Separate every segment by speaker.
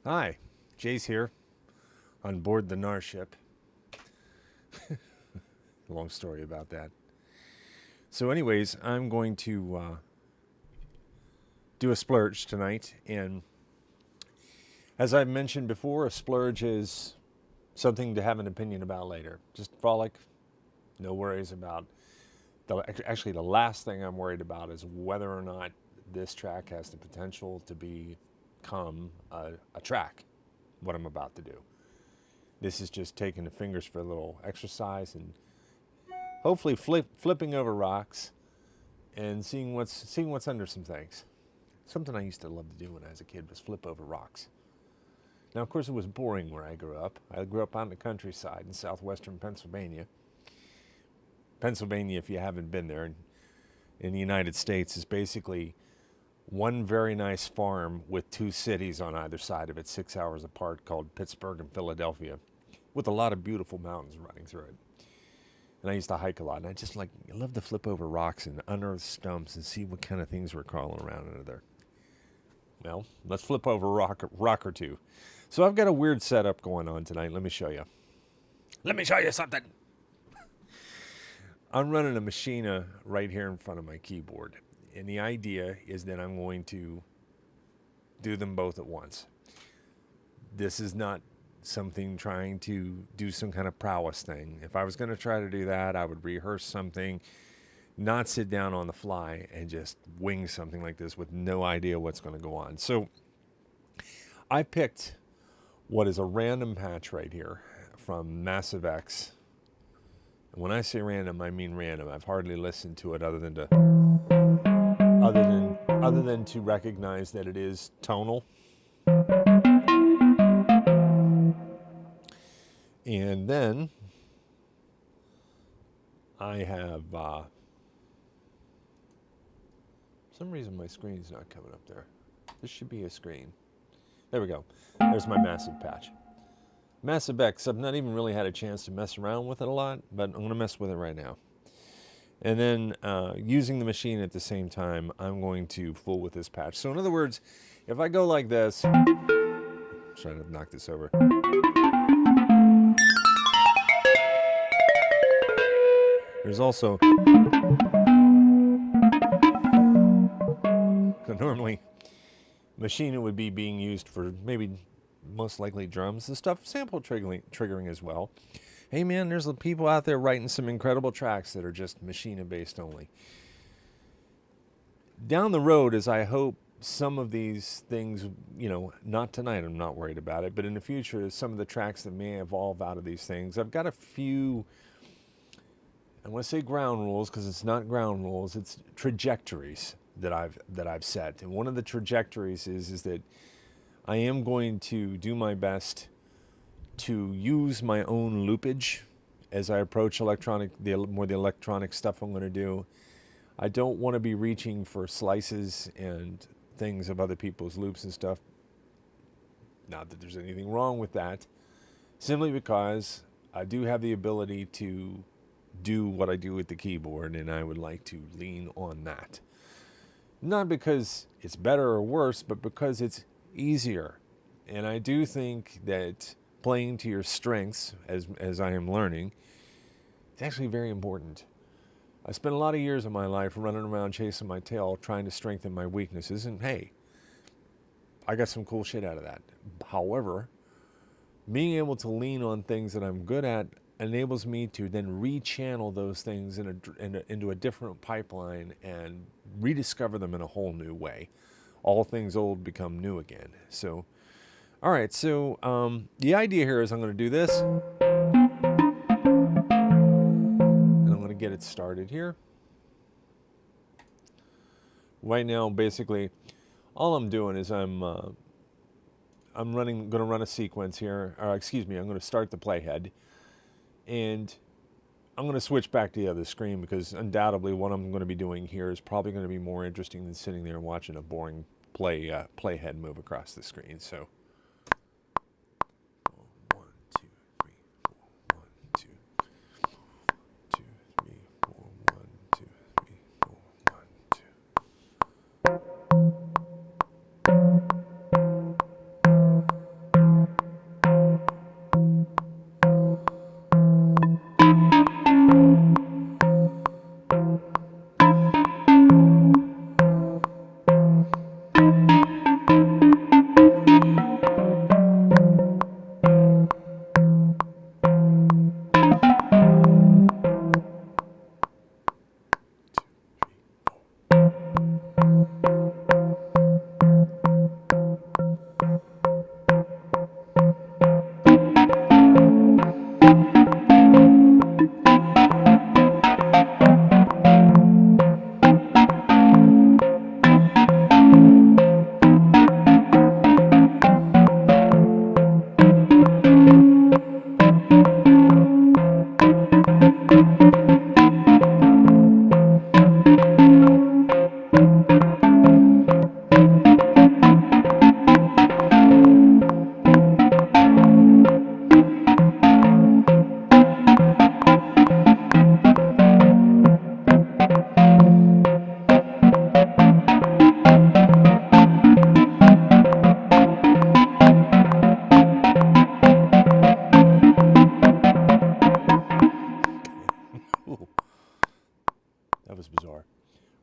Speaker 1: Hi, Jay's here on board the Nar ship. Long story about that. So anyways, I'm going to do a splurge tonight. And as I've mentioned before, a splurge is something to have an opinion about later. Just frolic, no worries about. Actually, the last thing I'm worried about is whether or not this track has the potential to become a track, what I'm about to do. This is just taking the fingers for a little exercise and hopefully flipping over rocks and seeing what's under some things. Something I used to love to do when I was a kid was flip over rocks. Now, of course, it was boring where I grew up. I grew up out in the countryside in southwestern Pennsylvania. Pennsylvania, if you haven't been there, in the United States, is basically one very nice farm with two cities on either side of it, 6 hours apart, called Pittsburgh and Philadelphia, with a lot of beautiful mountains running through it. And I used to hike a lot, and I love to flip over rocks and unearth stumps and see what kind of things were crawling around under there. Well, let's flip over a rock or two. So I've got a weird setup going on tonight. Let me show you. Let me show you something. I'm running a Maschine right here in front of my keyboard. And the idea is that I'm going to do them both at once. This is not something trying to do some kind of prowess thing. If I was going to try to do that, I would rehearse something, not sit down on the fly and just wing something like this with no idea what's going to go on. So I picked what is a random patch right here from Massive X. And when I say random, I mean random. I've hardly listened to it other than to recognize that it is tonal. And then I have, for some reason my screen's not coming up there. This should be a screen. There we go. There's my massive patch. Massive X, I've not even really had a chance to mess around with it a lot, but I'm going to mess with it right now. And then using the machine at the same time, I'm going to fool with this patch. So in other words, if I go like this, trying to knock this over. There's also, normally, Maschine would be being used for maybe most likely drums and stuff, sample triggering as well. Hey man, there's people out there writing some incredible tracks that are just Maschine based only. Down the road, as I hope some of these things, not tonight, I'm not worried about it, but in the future, some of the tracks that may evolve out of these things, I've got a few, I want to say ground rules because it's not ground rules, it's trajectories that I've set. And one of the trajectories is that I am going to do my best to use my own loopage as I approach the electronic stuff I'm going to do. I don't want to be reaching for slices and things of other people's loops and stuff. Not that there's anything wrong with that, simply because I do have the ability to do what I do with the keyboard, and I would like to lean on that. Not because it's better or worse, but because it's easier. And I do think that playing to your strengths, as I am learning, is actually very important. I spent a lot of years of my life running around chasing my tail, trying to strengthen my weaknesses, and hey, I got some cool shit out of that. However, being able to lean on things that I'm good at enables me to then rechannel those things into a different pipeline and rediscover them in a whole new way. All things old become new again. So, all right, so the idea here is I'm going to do this, and I'm going to get it started here. Right now, basically, all I'm doing is I'm going to run a sequence here, or excuse me, I'm going to start the playhead, and I'm going to switch back to the other screen because undoubtedly what I'm going to be doing here is probably going to be more interesting than sitting there and watching a boring playhead move across the screen. So 1, 2, 3, 4, 1, 2, 2, 3, 4, 1, 2, 3, 4, 1, 2.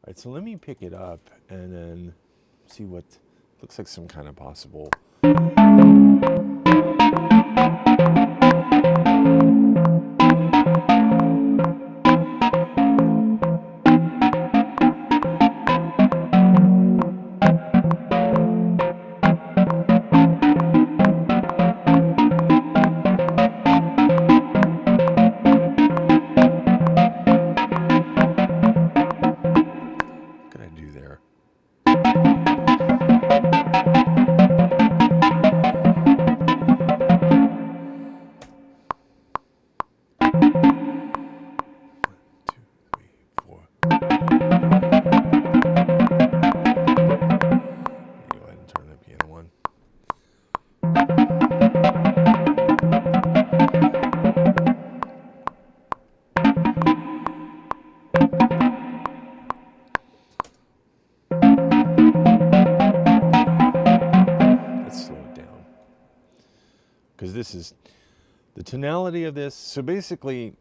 Speaker 1: right, so let me pick it up and then see what looks like some kind of possible. What can I do there? Because this is the tonality of this. So basically,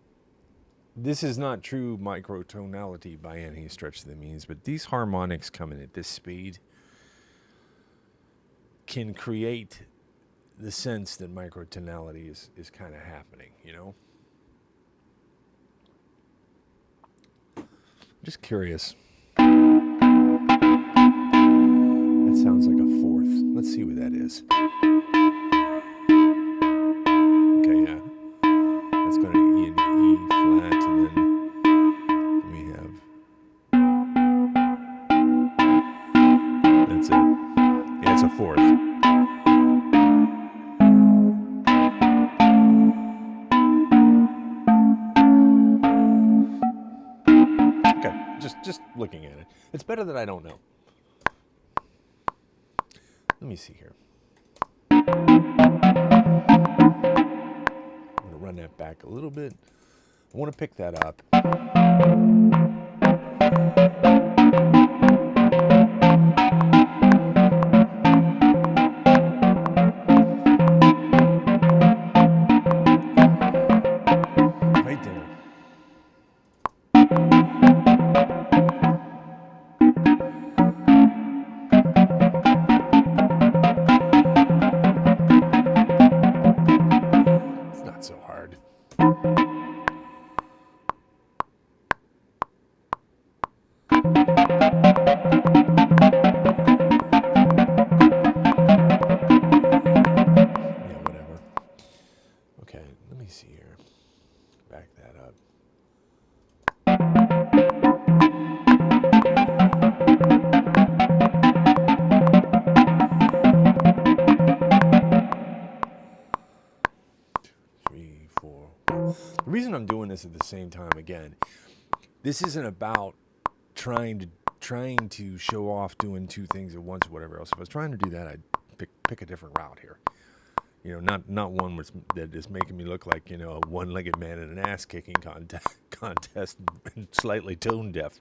Speaker 1: this is not true microtonality by any stretch of the means, but these harmonics coming at this speed can create the sense that microtonality is kind of happening, you know? Just curious. That sounds like a fourth. Let's see what that is. Okay, yeah. That's going to E and E flat, and then we have. That's it. Yeah, it's a fourth. Okay, just looking at it. It's better that I don't know. Let me see here. I'm going to run that back a little bit. I want to pick that up. Right there. It's not so hard. Yeah, whatever. Okay, let me see here. Back that up. Three, four. The reason I'm doing this at the same time again, this isn't about trying to show off doing two things at once or whatever else. If I was trying to do that, I'd pick a different route here. You know, not one that is making me look like, you know, a one-legged man in an ass-kicking contest and slightly tone deaf.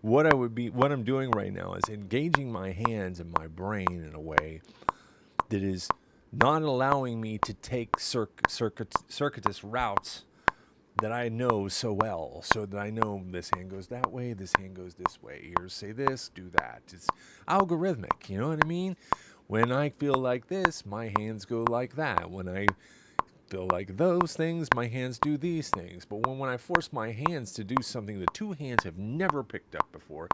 Speaker 1: What I'm doing right now is engaging my hands and my brain in a way that is not allowing me to take circuitous routes that I know so well, so that I know this hand goes that way, this hand goes this way. Here, say this, do that. It's algorithmic, you know what I mean? When I feel like this, my hands go like that. When I feel like those things, my hands do these things. But when I force my hands to do something that two hands have never picked up before,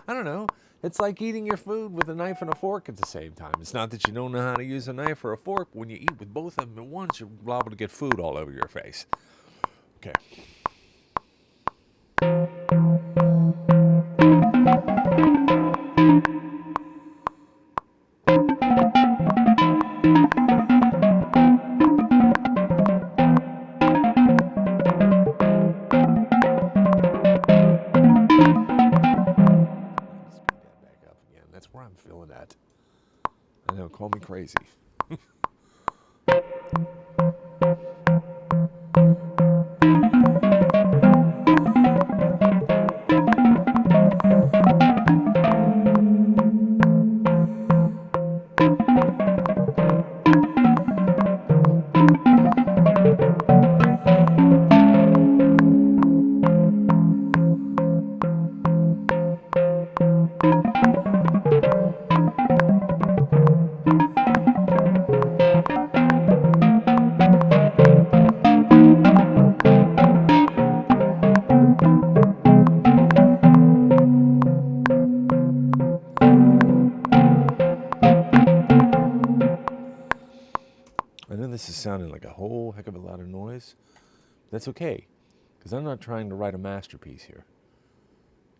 Speaker 1: I don't know. It's like eating your food with a knife and a fork at the same time. It's not that you don't know how to use a knife or a fork. When you eat with both of them at once, you're liable to get food all over your face. Okay. That's where I'm feeling at. I know, call me crazy. this is sounding like a whole heck of a lot of noise. That's okay, because I'm not trying to write a masterpiece here.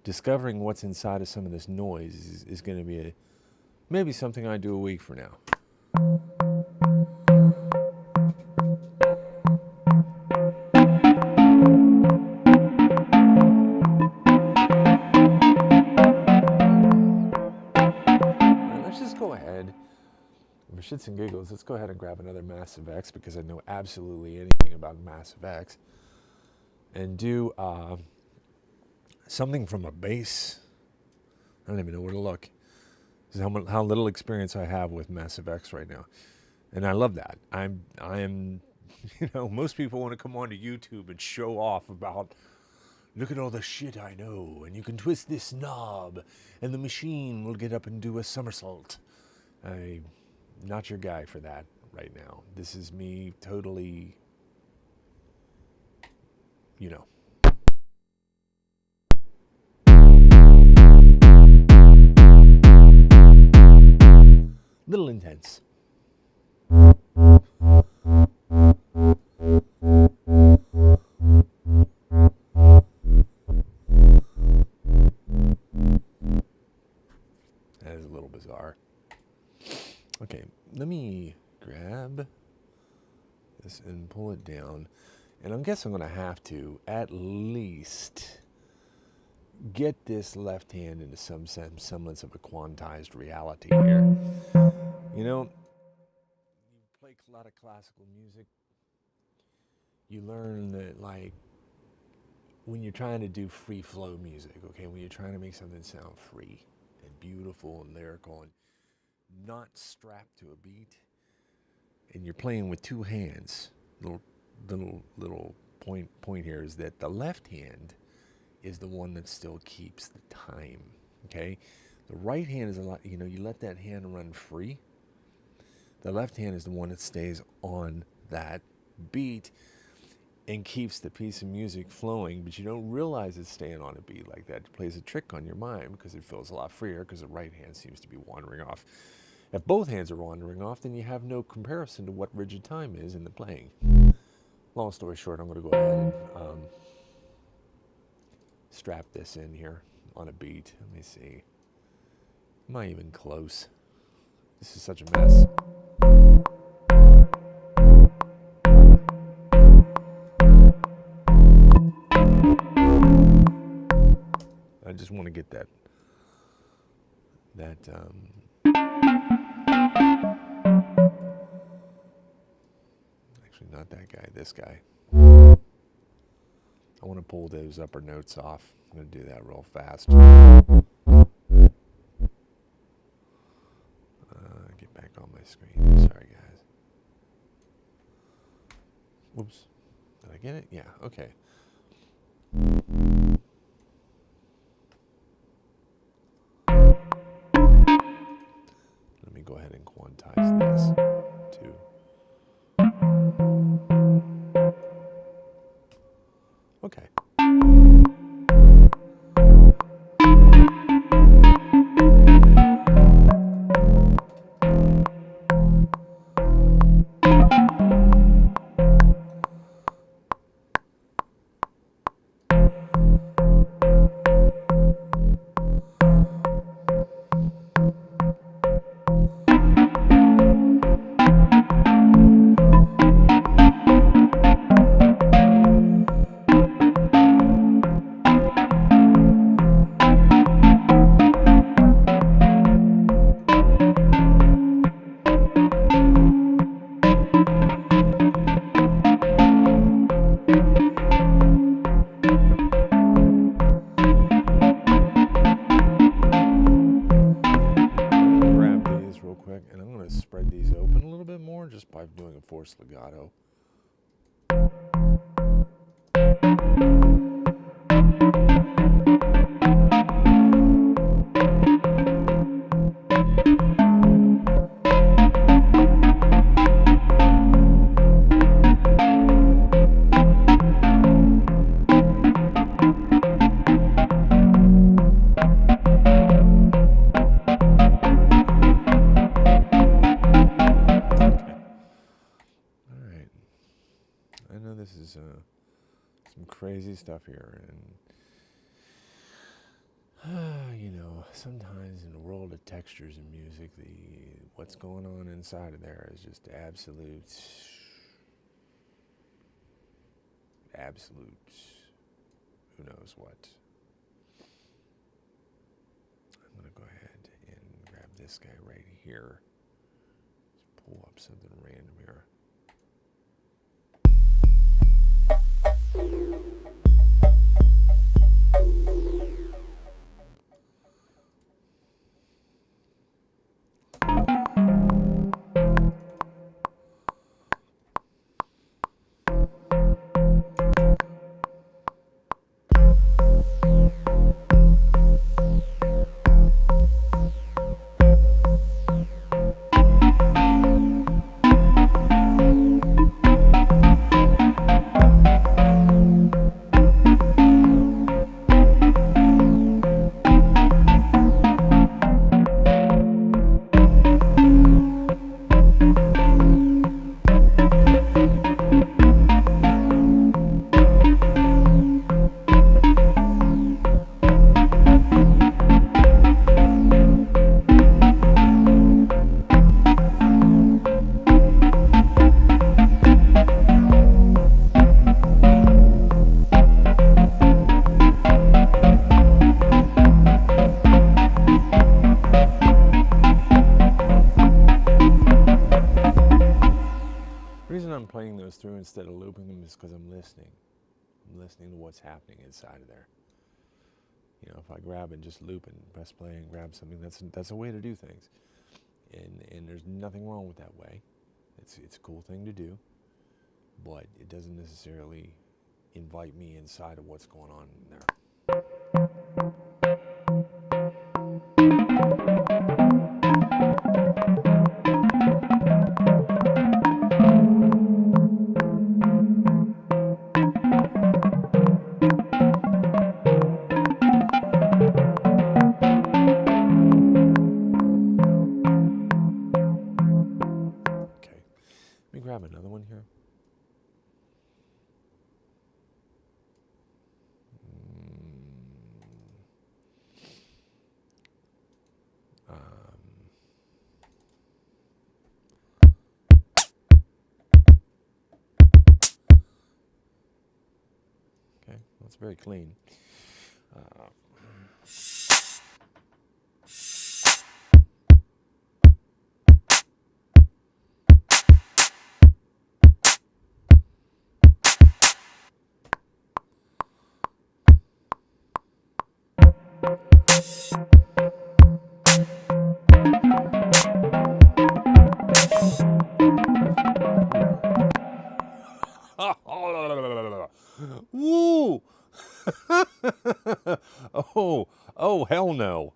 Speaker 1: Discovering what's inside of some of this noise is going to be maybe something I do a week from now. Let's just go ahead, for shits and giggles, let's go ahead and grab another Massive X, because I know absolutely anything about Massive X, and do something from a bass. I don't even know where to look. This is how little experience I have with Massive X right now, and I love that. I am, you know, most people want to come onto YouTube and show off about, look at all the shit I know, and you can twist this knob, and the machine will get up and do a somersault. I'm not your guy for that right now. This is me totally, you know. Little intense. That is a little bizarre. Okay, let me grab this and pull it down. And I guess I'm going to have to at least get this left hand into some semblance of a quantized reality here. You know, you play a lot of classical music, you learn that, like, when you're trying to do free flow music, okay, when you're trying to make something sound free and beautiful and lyrical and not strapped to a beat, and you're playing with two hands, little point here is that the left hand is the one that still keeps the time, okay? The right hand is a lot, you know, you let that hand run free. The left hand is the one that stays on that beat and keeps the piece of music flowing, but you don't realize it's staying on a beat like that. It plays a trick on your mind because it feels a lot freer because the right hand seems to be wandering off. If both hands are wandering off, then you have no comparison to what rigid time is in the playing. Long story short, I'm going to go ahead and strap this in here on a beat. Let me see. Am I even close? This is such a mess. I just want to get that actually not that guy, this guy. I want to pull those upper notes off. I'm going to do that real fast. Get back on my screen. Sorry, guys. Whoops. Did I get it? Yeah, okay. Let me go ahead and quantize this too. Okay. And I'm going to spread these open a little bit more just by doing a forced legato. this is some crazy stuff here. And you know, sometimes in the world of textures and music, what's going on inside of there is just absolute, who knows what. I'm going to go ahead and grab this guy right here. Let's pull up something random here. Playing those through instead of looping them is because I'm listening. I'm listening to what's happening inside of there. You know, if I grab and just loop and press play and grab something, that's a way to do things. And there's nothing wrong with that way. It's a cool thing to do, but it doesn't necessarily invite me inside of what's going on in there. Grab another one here. Okay, that's very clean. Woo! Oh, hell no.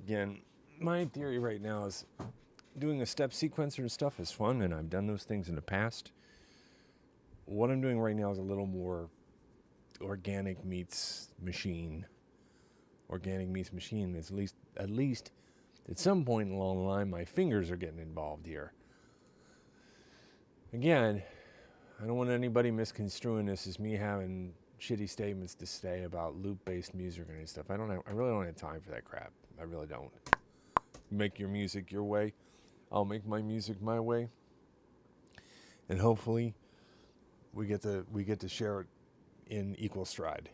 Speaker 1: Again, my theory right now is doing a step sequencer and stuff is fun, and I've done those things in the past. What I'm doing right now is a little more organic meets machine. Organic meets machine. At least at some point along the line, my fingers are getting involved here. Again, I don't want anybody misconstruing this as me having shitty statements to say about loop-based music or any stuff. I really don't have time for that crap. I really don't. Make your music your way. I'll make my music my way. And hopefully we get to share it in equal stride.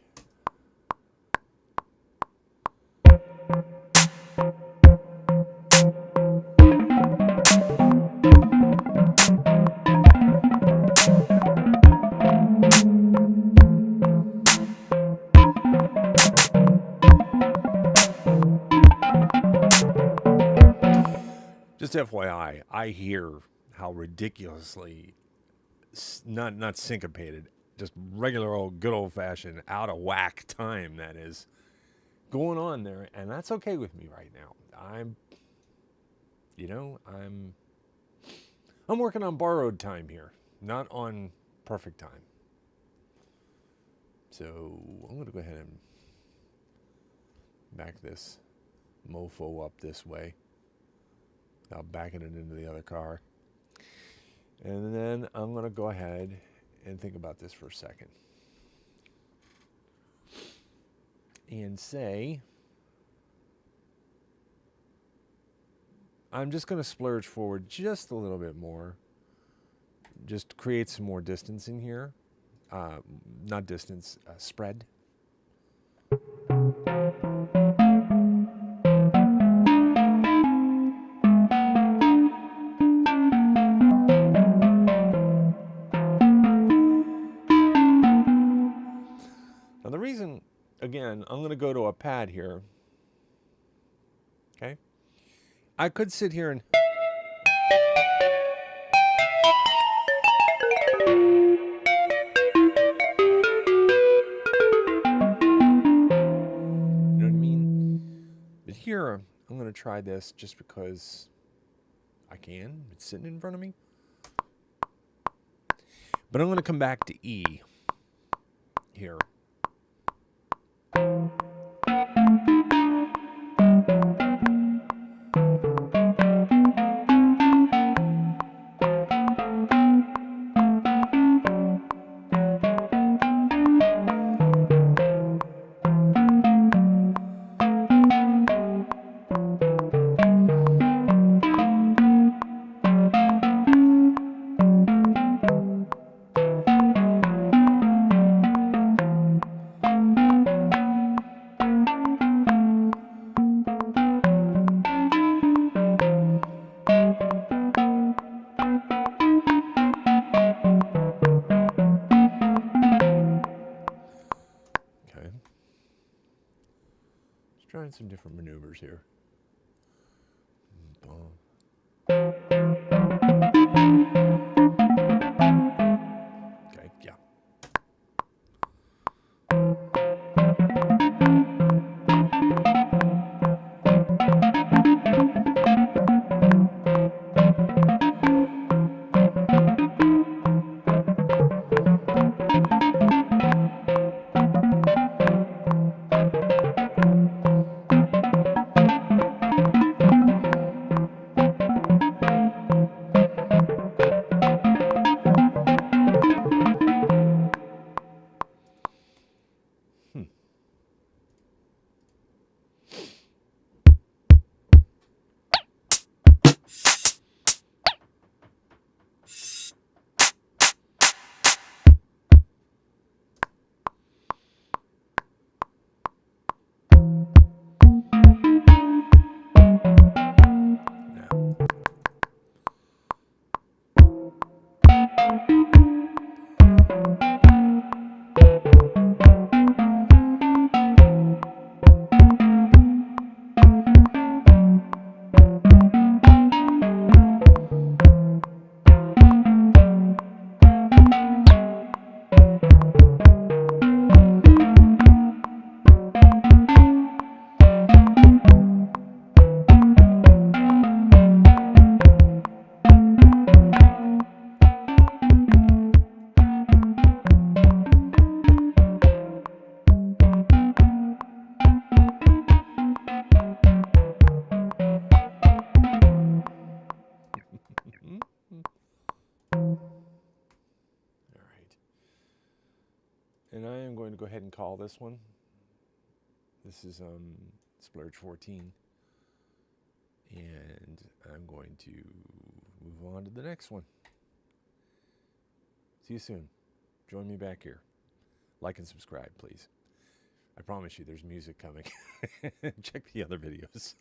Speaker 1: Just FYI, I hear how ridiculously not syncopated, just regular old good old fashioned out of whack time that is going on there, and that's okay with me right now. I'm working on borrowed time here, not on perfect time. So I'm going to go ahead and back this mofo up this way. Now backing it into the other car. And then I'm going to go ahead and think about this for a second. And say, I'm just going to splurge forward just a little bit more. Just create some more distance in here. Not distance, spread. Now the reason, again, I'm going to go to a pad here. Okay? I could sit here and... Here, I'm going to try this just because I can. It's sitting in front of me. But I'm going to come back to E here. Trying some different maneuvers here. Okay, yeah. And I am going to go ahead and call this one. This is Splurge 14. And I'm going to move on to the next one. See you soon. Join me back here. Like and subscribe, please. I promise you there's music coming. Check the other videos.